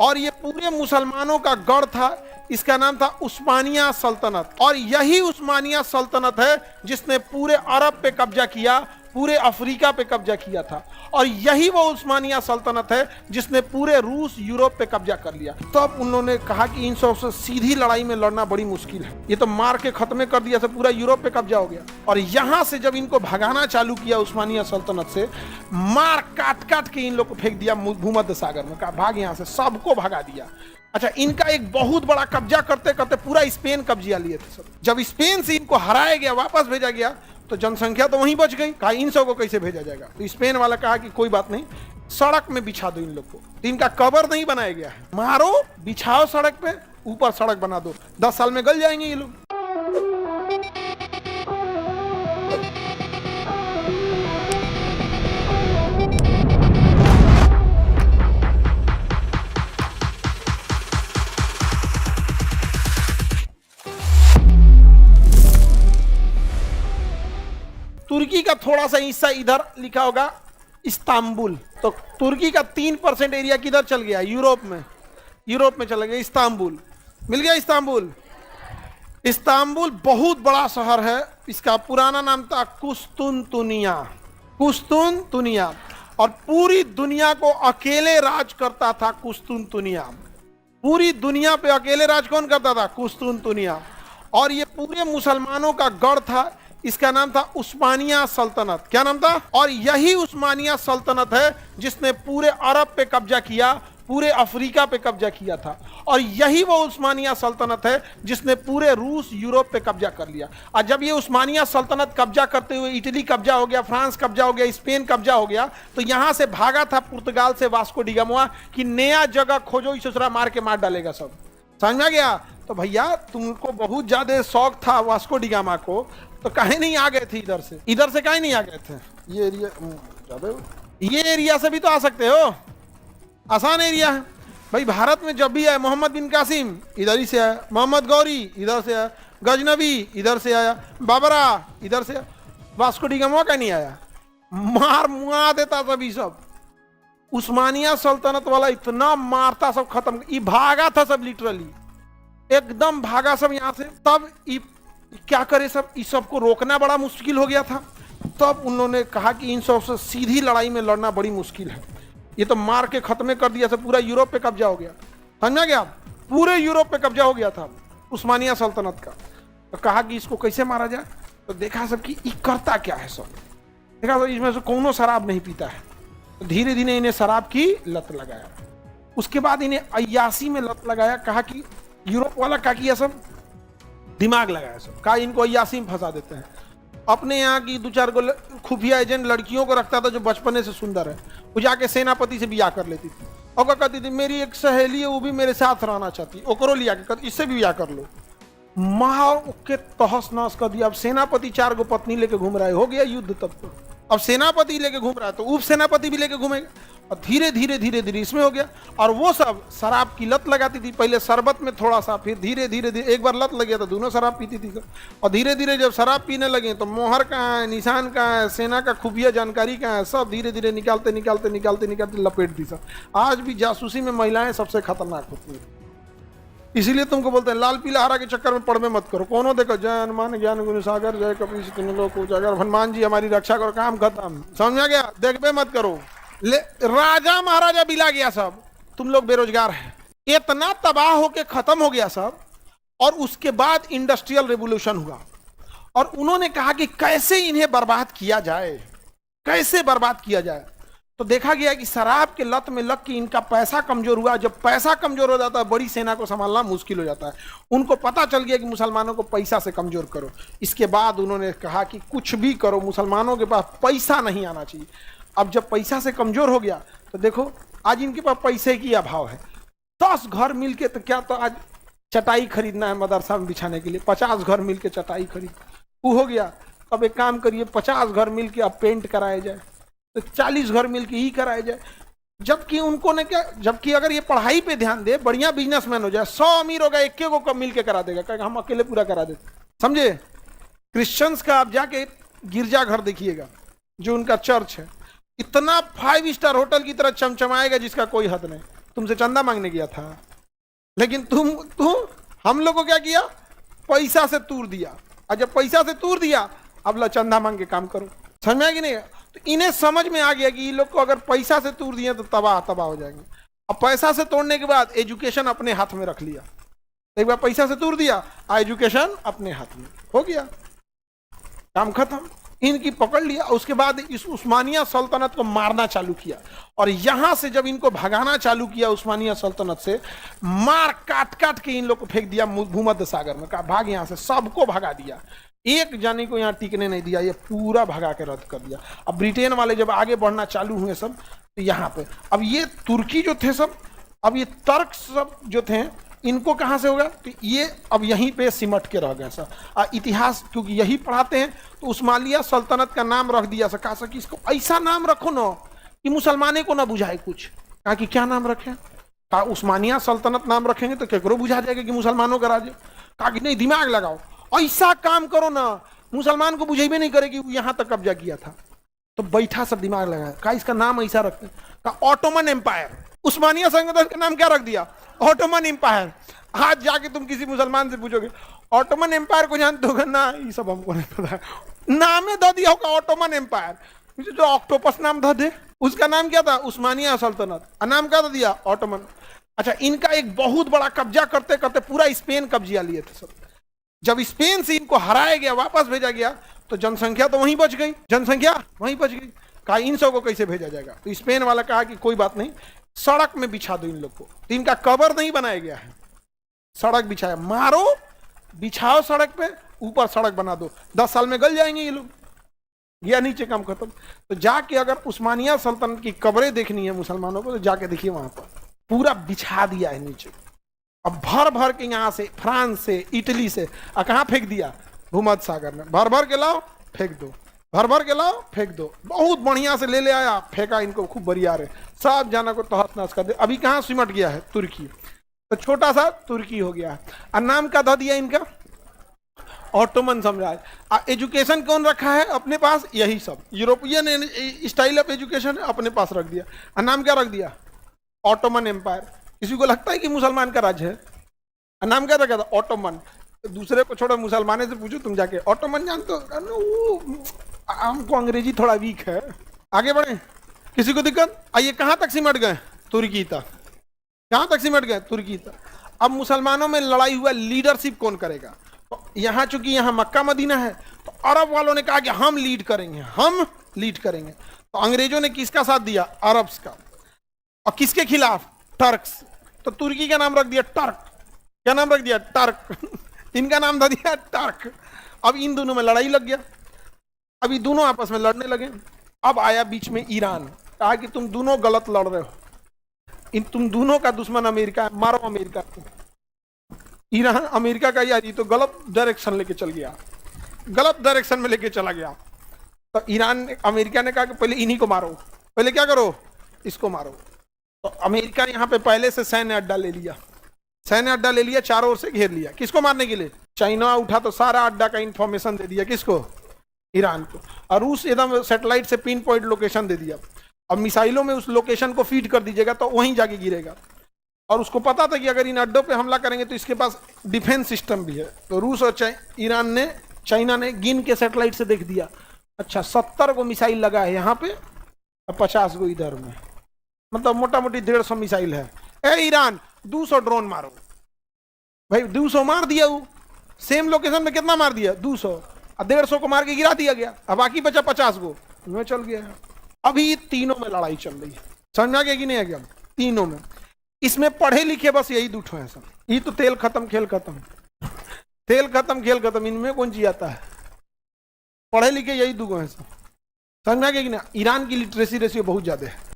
और ये पूरे मुसलमानों का गढ़ था। इसका नाम था उस्मानिया सल्तनत। और यही उस्मानिया सल्तनत है जिसने पूरे अरब पे कब्जा किया, पूरे अफ्रीका पे कब्जा किया था। और यही वो उस्मानिया सल्तनत है जिसने पूरे रूस यूरोप पे कब्जा कर लिया। तब तो उन्होंने कहा कि इन सबसे सीधी लड़ाई में लड़ना बड़ी मुश्किल है, ये तो मार के खत्म कर दिया, से पूरा यूरोप पे कब्जा हो गया। और यहां से जब इनको भगाना चालू किया उस्मानिया सल्तनत से, मार काट काट के इन लोग को फेंक दिया भूमध्य सागर में। कहा भाग यहां से, सबको भगा दिया। अच्छा, इनका एक बहुत बड़ा कब्जा करते करते पूरा स्पेन कब्जा लिए थे सब। जब स्पेन से इनको हराया गया, वापस भेजा गया, तो जनसंख्या तो वहीं बच गई। कहा इन सब को कैसे भेजा जाएगा? तो स्पेन वाला कहा कि कोई बात नहीं, सड़क में बिछा दो इन लोग को। तो इनका कबर नहीं बनाया गया है, मारो, बिछाओ सड़क पे, ऊपर सड़क बना दो, 10 साल में गल जाएंगे ये लोग। तुर्की का थोड़ा सा हिस्सा इधर लिखा होगा इस्तांबुल। तो तुर्की का 3% एरिया किधर चल गया? यूरोप में। यूरोप में चला गया, इस्तांबुल मिल गया। इस्तांबुल, इस्तांबुल बहुत बड़ा शहर है। इसका पुराना नाम था कुस्तुनतुनिया, कुस्तुनतुनिया। और पूरी दुनिया को अकेले राज करता था कुस्तुनतुनिया। पूरी दुनिया पे अकेले राज कौन करता था? कुस्तुनतुनिया। और ये पूरे मुसलमानों का गढ़ था। इसका नाम था उस्मानिया सल्तनत। क्या नाम था? और यही उस्मानिया सल्तनत है जिसने पूरे अरब पे कब्जा किया, पूरे अफ्रीका पे कब्जा किया था। और यही वो उस्मानिया सल्तनत है जिसने पूरे रूस यूरोप पे कब्जा कर लिया। और जब ये उस्मानिया सल्तनत कब्जा करते हुए इटली कब्जा हो गया, फ्रांस कब्जा हो गया, स्पेन कब्जा हो गया, तो यहां से भागा था पुर्तगाल से वास्को डी गामा कि नया जगह खोजो, इस ससुरा मार के मार डालेगा सब। समझ में आ गया? तो भैया तुमको बहुत ज्यादा शौक था वास्को डी गामा को, तो काहे नहीं आ गए थे इधर से? इधर से काहे नहीं आ गए थे? ये एरिया, ये एरिया से भी तो आ सकते हो, आसान एरिया है भाई। भारत में जब भी आए, मोहम्मद बिन कासिम इधर ही से आया, मोहम्मद गौरी इधर से आया, गजनबी इधर से आया, बाबरा इधर से आया, वास्को डी गामा का नहीं आया, मार मुआ देता सभी सब। उस्मानिया सल्तनत वाला इतना मारता, सब खत्म, ये भागा था सब, लिटरली एकदम भागा सब यहाँ से। तब क्या करे सब, इस सबको रोकना बड़ा मुश्किल हो गया था। तब उन्होंने कहा कि इन सबसे सीधी लड़ाई में लड़ना बड़ी मुश्किल है, ये तो मार के खत्म कर दिया, सब पूरा यूरोप पे कब्जा हो गया। समझा गया? पूरे यूरोप पे कब्जा हो गया था उस्मानिया सल्तनत का। तो कहा कि इसको कैसे मारा जाए? तो देखा सब कि ये करता क्या है सब। देखा सब इसमें से कोनो शराब नहीं पीता है। तो धीरे धीरे इन्हें शराब की लत लगाया। उसके बाद इन्हें अय्यासी में लत लगाया। कहा कि यूरोप वाला क्या किया सब, दिमाग लगाया सब, कहा इनको अय्यासी में फंसा देते हैं। अपने यहाँ की 2-4 को खुफिया एजेंट लड़कियों को रखता था जो बचपने से सुंदर है, वो जाके सेनापति से ब्याह कर लेती थी। और क्या कहती थी, मेरी एक सहेली है वो भी मेरे साथ रहना चाहती है, ओकरो लिया के इससे भी ब्याह कर लो। मार के तहस नहस कर दिया। अब सेनापति 4 गो पत्नी लेके घूम रहा है, हो गया युद्ध तब तो। अब सेनापति लेके घूम रहा है तो उप सेनापति भी लेके घूमेगा। और धीरे धीरे धीरे धीरे इसमें हो गया। और वो सब शराब की लत लगाती थी, पहले शरबत में थोड़ा सा, फिर धीरे धीरे धीरे एक बार लत लग गया तो दोनों शराब पीती थी। और धीरे धीरे जब शराब पीने लगे तो मोहर कहाँ है, निशान कहाँ है, सेना का खुफिया जानकारी कहाँ है, सब धीरे धीरे निकालते निकालते निकालते निकालते लपेट दी सब। आज भी जासूसी में महिलाएं सबसे खतरनाक होती हैं। इसीलिए तुमको बोलते हैं लाल पीला हरा के चक्कर में पड़वे मत करो। कौन हो देखो, जय हनुमान ज्ञान गुण सागर, जय कपीश तिन्ह लोक उजागर, हनुमान जी हमारी रक्षा करो, काम खत्म। समझ में गया? देखबे मत करो। राजा महाराजा बिला गया सब, तुम लोग बेरोजगार हैं। इतना तबाह होके खत्म हो गया सब। और उसके बाद इंडस्ट्रियल रेवोल्यूशन हुआ और उन्होंने कहा कि कैसे इन्हें बर्बाद किया जाए, कैसे बर्बाद किया जाए। तो देखा गया कि शराब के लत में लग के इनका पैसा कमजोर हुआ। जब पैसा कमजोर हो जाता है, बड़ी सेना को संभालना मुश्किल हो जाता है। उनको पता चल गया कि मुसलमानों को पैसा से कमजोर करो। इसके बाद उन्होंने कहा कि कुछ भी करो, मुसलमानों के पास पैसा नहीं आना चाहिए। अब जब पैसा से कमजोर हो गया तो देखो आज इनके पास पैसे की अभाव है। 10 घर मिलके, तो क्या तो आज चटाई खरीदना है मदरसा में बिछाने के लिए, 50 घर मिलके चटाई खरीद, वो हो गया। अब एक काम करिए, 50 घर मिलके अब पेंट कराया जाए, तो 40 घर मिलके ही कराया जाए। जबकि उनको ने क्या, जबकि अगर ये पढ़ाई पे ध्यान दे, बढ़िया बिजनेसमैन हो जाए, 100 अमीर होगा, एक को मिल के करा देगा, कहेगा हम अकेले पूरा करा देते। समझे? क्रिश्चियंस का आप जाके गिरजा घर देखिएगा, जो उनका चर्च है, इतना 5 स्टार होटल की तरह चमचमाएगा जिसका कोई हद नहीं। तुमसे चंदा मांगने गया था, लेकिन तुम हम लोग को क्या किया, पैसा से तूर दिया। और जब पैसा से तूर दिया, अब लो चंदा मांग के काम करो। समझ में आया कि नहीं? तो इन्हें समझ में आ गया कि ये लोग को अगर पैसा से तूर दिए तो तबाह तबाह हो जाएंगे। अब पैसा से तोड़ने के बाद एजुकेशन अपने हाथ में रख लिया। एक बार पैसा से तोड़ दिया, एजुकेशन अपने हाथ में, हो गया काम खत्म। इनकी पकड़ लिया। उसके बाद इस उस्मानिया सल्तनत को मारना चालू किया, और यहां से जब इनको भगाना चालू किया उस्मानिया सल्तनत से, मार काट काट के इन लोग को फेंक दिया भूमध्य सागर में। कहा भाग यहां से, सबको भगा दिया, एक जाने को यहां टिकने नहीं दिया, ये पूरा भगा के रद्द कर दिया। अब ब्रिटेन वाले जब आगे बढ़ना चालू हुए सब, तो यहाँ पे अब ये तुर्की जो थे सब, अब ये तर्क सब जो थे, इनको कहां से होगा, तो ये अब यहीं पे सिमट के रह गए सर। इतिहास क्योंकि यही पढ़ाते हैं, तो उस्मानिया सल्तनत का नाम रख दिया सर। कहा सर कि इसको ऐसा नाम रखो ना कि मुसलमाने को ना बुझाए कुछ। कहा कि क्या नाम रखें? कहा उस्मानिया सल्तनत नाम रखेंगे तो केकरो बुझा जाएगा कि मुसलमानों का राज्य। कहा कि नहीं, दिमाग लगाओ, ऐसा काम करो ना मुसलमान को बुझेबे नहीं करे कि यहाँ तक कब्जा किया था। तो बैठा सब दिमाग लगाया, कहा इसका नाम ऐसा रखते हैं। कहा ऑटोमन एम्पायर। उस्मानिया सल्तनत का नाम क्या रख दिया? Ottoman empire. आज जाके तुम किसी मुसलमान से पूछोगे ऑटोमन एम्पायर को जानते हो ना, ये सब हमको नहीं पता, नाम दे दिया होगा ऑटोमन एम्पायर। जो ऑक्टोपस नाम था दे, उसका नाम क्या था? उस्मानिया सल्तनत। नाम क्या दिया? ऑटोमन। अच्छा, इनका एक बहुत बड़ा कब्जा करते करते पूरा स्पेन कब्जा लिए थे सब। जब स्पेन से इनको हराया गया, वापस भेजा गया, तो जनसंख्या तो वहीं बच गई, जनसंख्या वहीं बच गई। कहा इन सब को कैसे भेजा जाएगा? तो स्पेन वाला कहा कि कोई बात नहीं, सड़क में बिछा दो इन लोग को। तो इनका कबर नहीं बनाया गया है, सड़क बिछाया, मारो बिछाओ सड़क पे, ऊपर सड़क बना दो, 10 साल में गल जाएंगे ये लोग। गया नीचे, काम खत्म। तो जाके अगर उस्मानिया सल्तनत की कब्रें देखनी है मुसलमानों को, तो जाके देखिए, वहां पर पूरा बिछा दिया है नीचे। अब भर भर के यहाँ से, फ्रांस से, इटली से, कहाँ फेंक दिया? भूमध्य सागर में। भर भर के लाओ फेंक दो, भर भर के लाओ फेंक दो। बहुत बढ़िया से ले आया, फेंका इनको खूब बढ़िया रे, सब जाना को तहस नहस कर दे। अभी कहाँ सिमट गया है? तुर्की। तो छोटा सा तुर्की हो गया। और नाम क्या था दिया इनका? ऑटोमन साम्राज्य। एजुकेशन कौन रखा है अपने पास? यही सब यूरोपियन स्टाइल ऑफ एजुकेशन अपने पास रख दिया। और नाम क्या रख दिया? Ottoman empire. किसी को लगता है कि मुसलमान का राज्य है? नाम क्या रखा था? ऑटोमन। तो दूसरे को छोड़ो, मुसलमाने से पूछो तुम जाके, ऑटोमन जानते हो? हमको अंग्रेजी थोड़ा वीक है। आगे बढ़े, किसी को दिक्कत? आइए, कहां तक सिमट गए? तुर्की तक। कहां तक सिमट गए? तुर्की तक। अब मुसलमानों में लड़ाई हुआ, लीडरशिप कौन करेगा? तो यहाँ चूंकि यहाँ मक्का मदीना है, तो अरब वालों ने कहा कि हम लीड करेंगे, हम लीड करेंगे। तो अंग्रेजों ने किसका साथ दिया? अरब्स का। और किसके खिलाफ? टर्क्स। तो तुर्की का नाम रख दिया टर्क। क्या नाम रख दिया? टर्क। इनका नाम दे दिया टर्क। अब इन दोनों में लड़ाई लग गया, अभी दोनों आपस में लड़ने लगे। अब आया बीच में ईरान, कहा कि तुम दोनों गलत लड़ रहे हो, तुम दोनों का दुश्मन अमेरिका है, मारो अमेरिका को। ईरान अमेरिका का यार ये तो गलत डायरेक्शन लेके चल गया, गलत डायरेक्शन में लेके चला गया। तो ईरान अमेरिका ने कहा कि पहले इन्हीं को मारो, पहले क्या करो? इसको मारो। तो अमेरिका ने यहाँ पे पहले से सैन्य अड्डा ले लिया, सैन्य अड्डा ले लिया, चारों ओर से घेर लिया। किसको मारने के लिए? चाइना उठा तो सारा अड्डा का इंफॉर्मेशन दे दिया। किसको? ईरान को। और रूस एकदम सैटेलाइट से पिन पॉइंट लोकेशन दे दिया। अब मिसाइलों में उस लोकेशन को फीड कर दीजिएगा तो वहीं जाके गिरेगा। और उसको पता था कि अगर इन अड्डों पे हमला करेंगे तो इसके पास डिफेंस सिस्टम भी है। तो रूस और ईरान ने, चाइना ने गिन के सैटेलाइट से देख दिया, अच्छा 70 को मिसाइल लगा है यहाँ पे और 50 को इधर में, मतलब मोटा मोटी 150 मिसाइल है। ए ईरान 200 ड्रोन मारो। भाई 200 मार दिया, वो सेम लोकेशन में कितना मार दिया? 200। और 150 को मार के गिरा दिया गया, अब बाकी बचा 50 को, में चल गया। अभी तीनों में लड़ाई चल रही है, समझ में आ गया कि नहीं आ गया? तीनों में। इसमें पढ़े लिखे बस यही दूठो है सब। ये तो तेल खत्म खेल खत्म, तेल खत्म खेल खत्म, इनमें कौन सी आता है? पढ़े लिखे यही दूगो है सब, समझ में आ गया कि नहीं? ईरान की लिटरेसी रेशियो बहुत ज्यादा है।